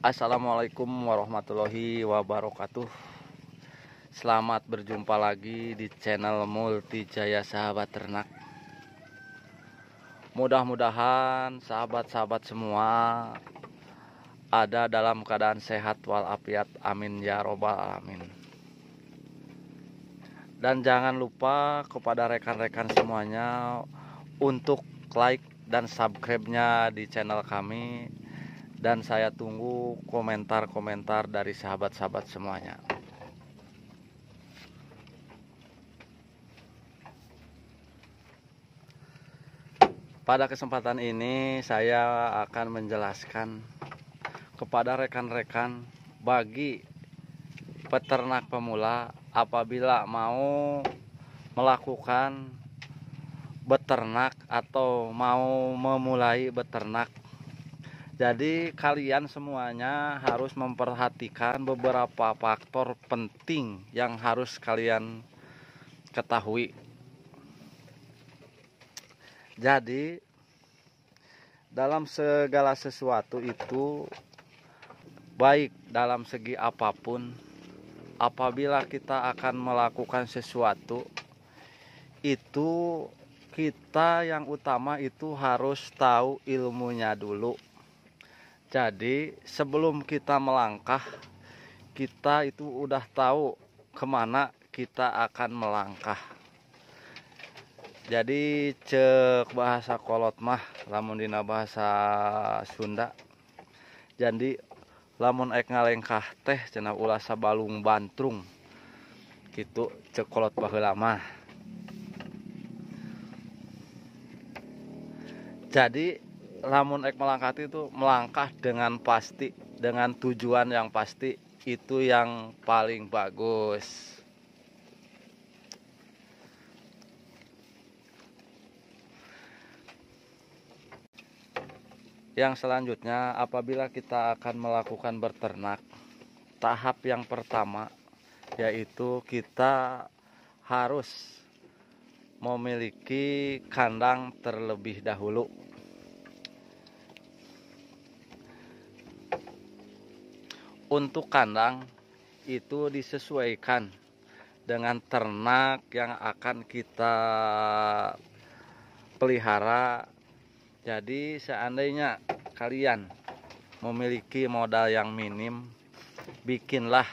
Assalamualaikum warahmatullahi wabarakatuh. Selamat berjumpa lagi di channel Multijaya Sahabat Ternak. Mudah-mudahan sahabat-sahabat semua ada dalam keadaan sehat walafiat. Amin ya robbal alamin. Dan jangan lupa kepada rekan-rekan semuanya untuk like dan subscribe-nya di channel kami. Dan saya tunggu komentar-komentar dari sahabat-sahabat semuanya. Pada kesempatan ini saya akan menjelaskan kepada rekan-rekan bagi peternak pemula apabila mau melakukan beternak atau mau memulai beternak. Jadi kalian semuanya harus memperhatikan beberapa faktor penting yang harus kalian ketahui. Jadi dalam segala sesuatu itu, baik dalam segi apapun, apabila kita akan melakukan sesuatu itu, kita yang utama itu harus tahu ilmunya dulu. Jadi sebelum kita melangkah, kita itu udah tahu kemana kita akan melangkah. Jadi cek bahasa kolot mah, lamun dina bahasa Sunda, jadi lamun ek ngalengkah teh cenah ulah sabalung bantrung gitu cek kolot baheula mah. Jadi lamun ek melangkah itu melangkah dengan pasti, dengan tujuan yang pasti, itu yang paling bagus. Yang selanjutnya, apabila kita akan melakukan beternak, tahap yang pertama yaitu kita harus memiliki kandang terlebih dahulu. Untuk kandang itu disesuaikan dengan ternak yang akan kita pelihara. Jadi seandainya kalian memiliki modal yang minim, bikinlah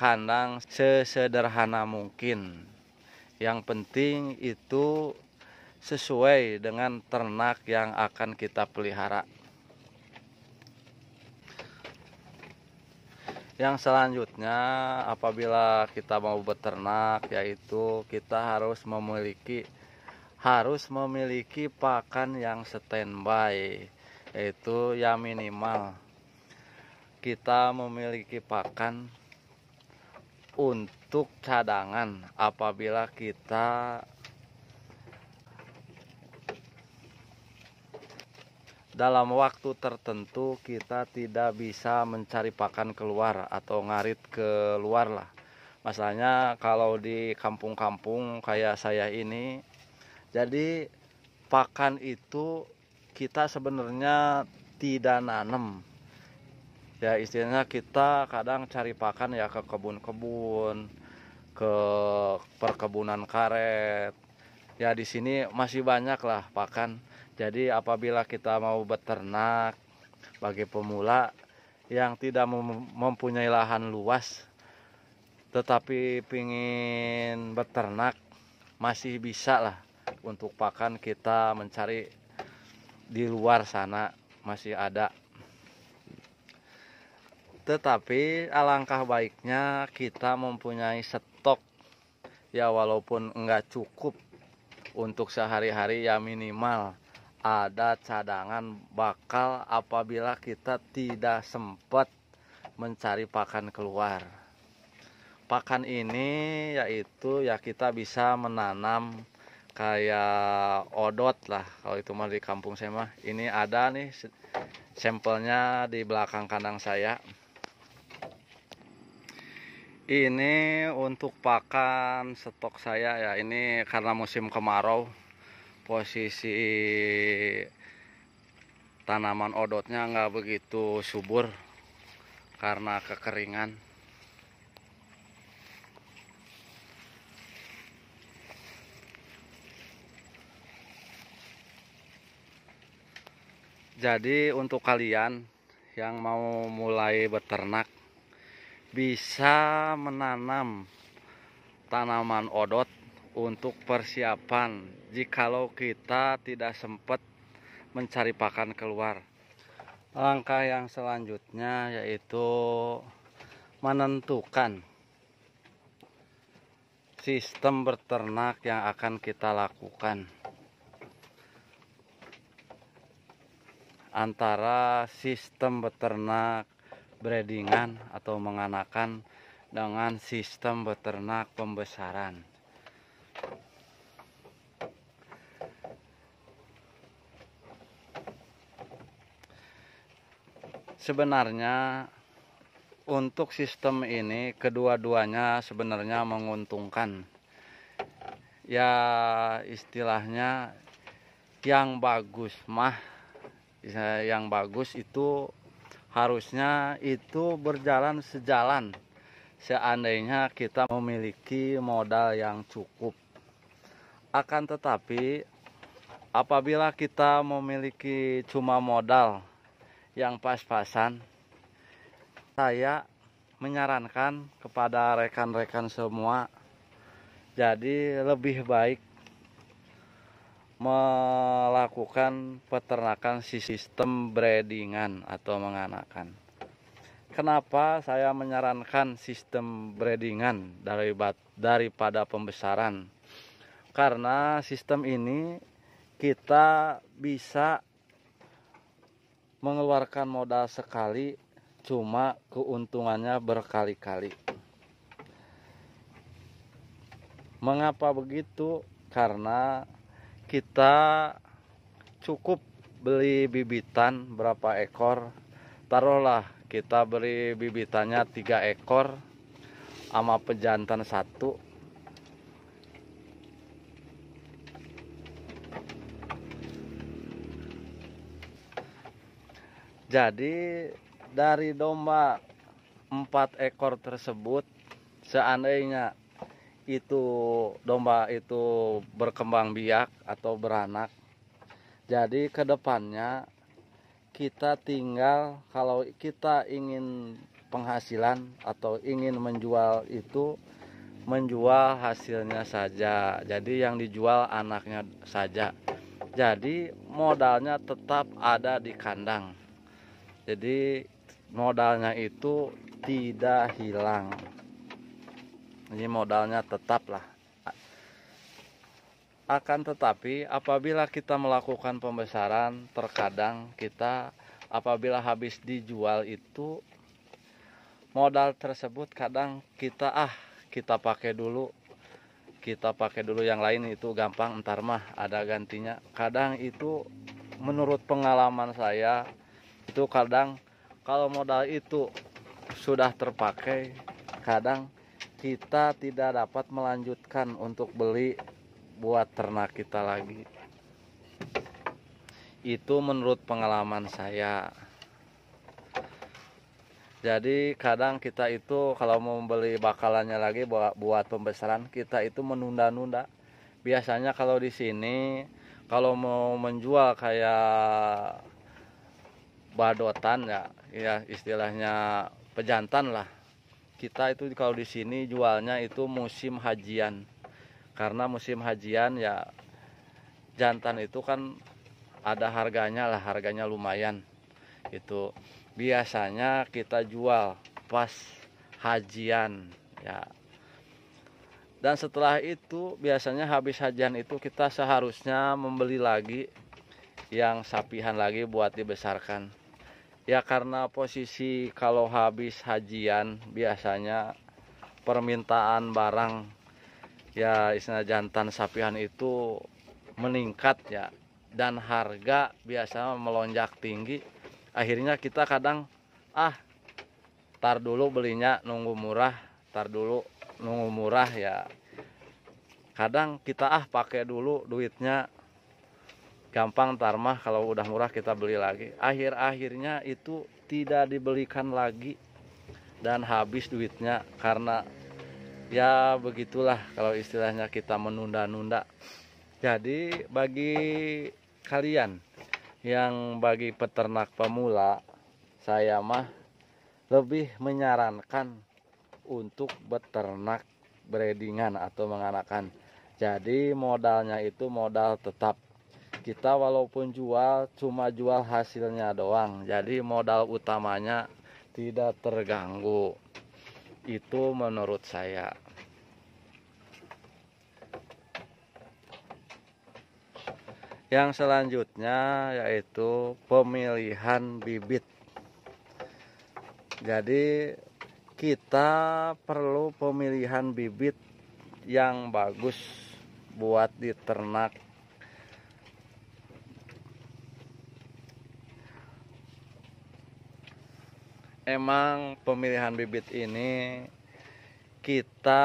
kandang sesederhana mungkin. Yang penting itu sesuai dengan ternak yang akan kita pelihara. Yang selanjutnya, apabila kita mau beternak, yaitu kita harus memiliki pakan yang standby, yaitu ya minimal kita memiliki pakan untuk cadangan apabila kita dalam waktu tertentu kita tidak bisa mencari pakan keluar atau ngarit keluar lah. Masalahnya kalau di kampung-kampung kayak saya ini, jadi pakan itu kita sebenarnya tidak nanam. Ya istilahnya kita kadang cari pakan ya ke kebun-kebun, ke perkebunan karet. Ya di sini masih banyak lah pakan. Jadi apabila kita mau beternak bagi pemula yang tidak mempunyai lahan luas tetapi pingin beternak, masih bisa lah untuk pakan kita mencari di luar sana, masih ada. Tetapi alangkah baiknya kita mempunyai stok ya, walaupun enggak cukup untuk sehari-hari ya minimal ada cadangan bakal apabila kita tidak sempat mencari pakan keluar. Pakan ini yaitu ya kita bisa menanam kayak odot lah, kalau itu mah di kampung saya mah. Ini ada nih sampelnya di belakang kandang saya. Ini untuk pakan stok saya ya, ini karena musim kemarau, posisi tanaman odotnya nggak begitu subur karena kekeringan. Jadi untuk kalian yang mau mulai beternak bisa menanam tanaman odot untuk persiapan jikalau kita tidak sempat mencari pakan keluar. Langkah yang selanjutnya yaitu menentukan sistem beternak yang akan kita lakukan. Antara sistem beternak breedingan atau menganakan dengan sistem beternak pembesaran. Sebenarnya untuk sistem ini kedua-duanya sebenarnya menguntungkan. Ya istilahnya yang bagus itu harusnya itu berjalan sejalan seandainya kita memiliki modal yang cukup. Akan tetapi apabila kita memiliki cuma modal yang pas-pasan, saya menyarankan kepada rekan-rekan semua, jadi lebih baik melakukan peternakan sistem breedingan atau menganakan. Kenapa saya menyarankan sistem breedingan daripada pembesaran? Karena sistem ini kita bisa mengeluarkan modal sekali, cuma keuntungannya berkali-kali. Mengapa begitu? Karena kita cukup beli bibitan berapa ekor, taruhlah kita beli bibitannya 3 ekor sama pejantan 1. Jadi dari domba 4 ekor tersebut, seandainya itu domba itu berkembang biak atau beranak, jadi kedepannya kita tinggal kalau kita ingin penghasilan atau ingin menjual itu menjual hasilnya saja, jadi yang dijual anaknya saja, jadi modalnya tetap ada di kandang, jadi modalnya itu tidak hilang. Ini modalnya tetaplah. Akan tetapi apabila kita melakukan pembesaran, terkadang kita apabila habis dijual itu modal tersebut kadang kita pakai dulu. Kita pakai dulu yang lain itu gampang, entar mah ada gantinya. Kadang itu menurut pengalaman saya itu kadang kalau modal itu sudah terpakai, kadang kita tidak dapat melanjutkan untuk beli buat ternak kita lagi. Itu menurut pengalaman saya. Jadi kadang kita itu kalau mau beli bakalannya lagi buat pembesaran, kita itu menunda-nunda. Biasanya kalau di sini kalau mau menjual kayak badotan ya istilahnya pejantan lah. Kita itu kalau di sini jualnya itu musim hajian. Karena musim hajian ya jantan itu kan ada harganya lah, harganya lumayan. Itu biasanya kita jual pas hajian ya. Dan setelah itu biasanya habis hajian itu kita seharusnya membeli lagi yang sapihan lagi buat dibesarkan. Ya karena posisi kalau habis hajian biasanya permintaan barang ya istilah jantan sapihan itu meningkat ya, dan harga biasa melonjak tinggi. Akhirnya kita kadang tar dulu belinya nunggu murah, ya. Kadang kita pakai dulu duitnya gampang ntar mah kalau udah murah kita beli lagi. Akhir-akhirnya itu tidak dibelikan lagi dan habis duitnya karena ya begitulah kalau istilahnya kita menunda-nunda. Jadi bagi kalian yang bagi peternak pemula, saya mah lebih menyarankan untuk beternak breedingan atau menganakan. Jadi modalnya itu modal tetap. Kita walaupun jual cuma jual hasilnya doang. Jadi modal utamanya tidak terganggu. Itu menurut saya. Yang selanjutnya yaitu pemilihan bibit. Jadi kita perlu pemilihan bibit yang bagus buat diternak. Emang pemilihan bibit ini kita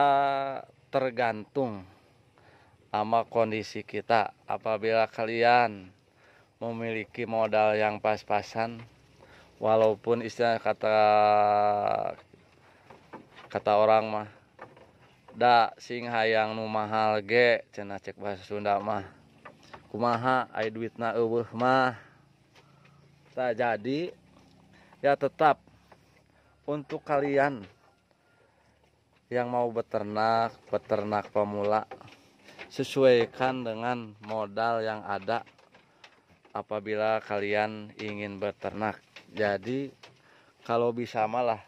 tergantung sama kondisi kita. Apabila kalian memiliki modal yang pas-pasan, walaupun istilah kata orang mah da sing hayang nu mahal ge cenah cek bahasa Sunda mah kumaha aya duitna eueuh mah. Nah, jadi ya tetap untuk kalian yang mau beternak pemula, sesuaikan dengan modal yang ada apabila kalian ingin beternak. Jadi kalau bisa malah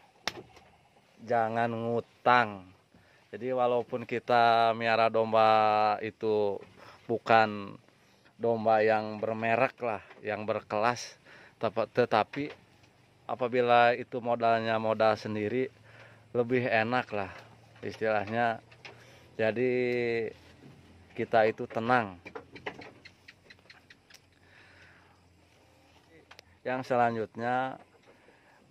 jangan ngutang. Jadi walaupun kita miara domba itu bukan domba yang bermerek lah, yang berkelas, tetapi apabila itu modalnya modal sendiri lebih enak lah istilahnya. Jadi kita itu tenang. Yang selanjutnya,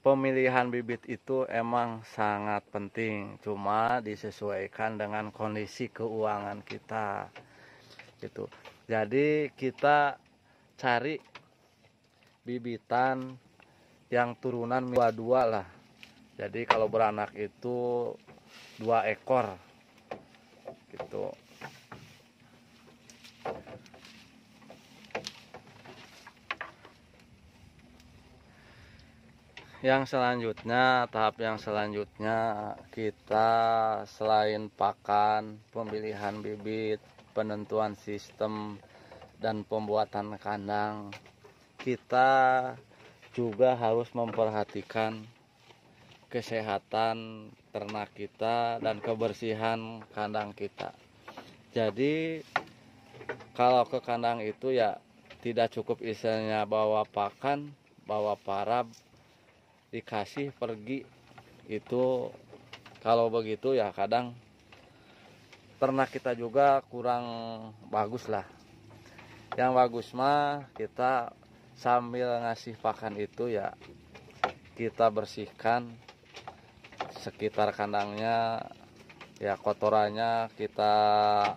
pemilihan bibit itu emang sangat penting, cuma disesuaikan dengan kondisi keuangan kita gitu. Jadi kita cari bibitan yang turunan dua lah. Jadi kalau beranak itu 2 ekor gitu. Yang selanjutnya, tahap yang selanjutnya, kita selain pakan, pemilihan bibit, penentuan sistem, dan pembuatan kandang, kita juga harus memperhatikan kesehatan ternak kita dan kebersihan kandang kita. Jadi kalau ke kandang itu ya tidak cukup istilahnya bawa pakan, bawa parab, dikasih pergi. Itu kalau begitu ya kadang ternak kita juga kurang bagus lah. Yang bagus mah kita sambil ngasih pakan itu ya kita bersihkan sekitar kandangnya, ya kotorannya kita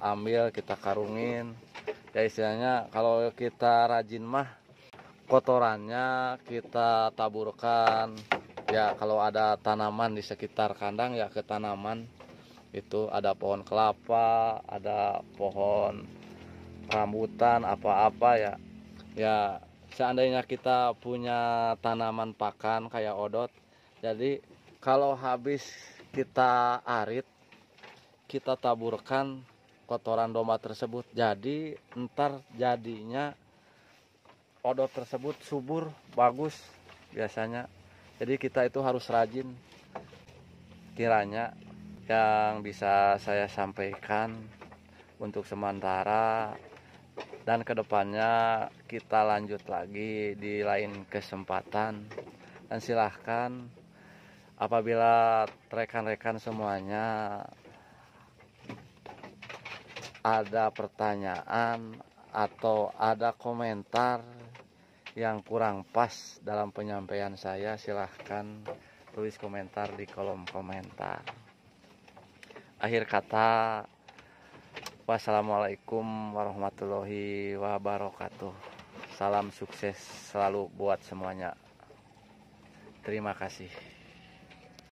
ambil, kita karungin. Ya istilahnya kalau kita rajin mah kotorannya kita taburkan. Ya kalau ada tanaman di sekitar kandang ya ke tanaman. Itu ada pohon kelapa, ada pohon rambutan, apa-apa ya. Ya seandainya kita punya tanaman pakan kayak odot, jadi kalau habis kita arit, kita taburkan kotoran domba tersebut. Jadi ntar jadinya odot tersebut subur, bagus biasanya. Jadi kita itu harus rajin. Kiranya yang bisa saya sampaikan untuk sementara, dan kedepannya kita lanjut lagi di lain kesempatan. Dan silahkan apabila rekan-rekan semuanya ada pertanyaan atau ada komentar yang kurang pas dalam penyampaian saya, silahkan tulis komentar di kolom komentar. Akhir kata, wassalamualaikum warahmatullahi wabarakatuh. Salam sukses selalu buat semuanya. Terima kasih.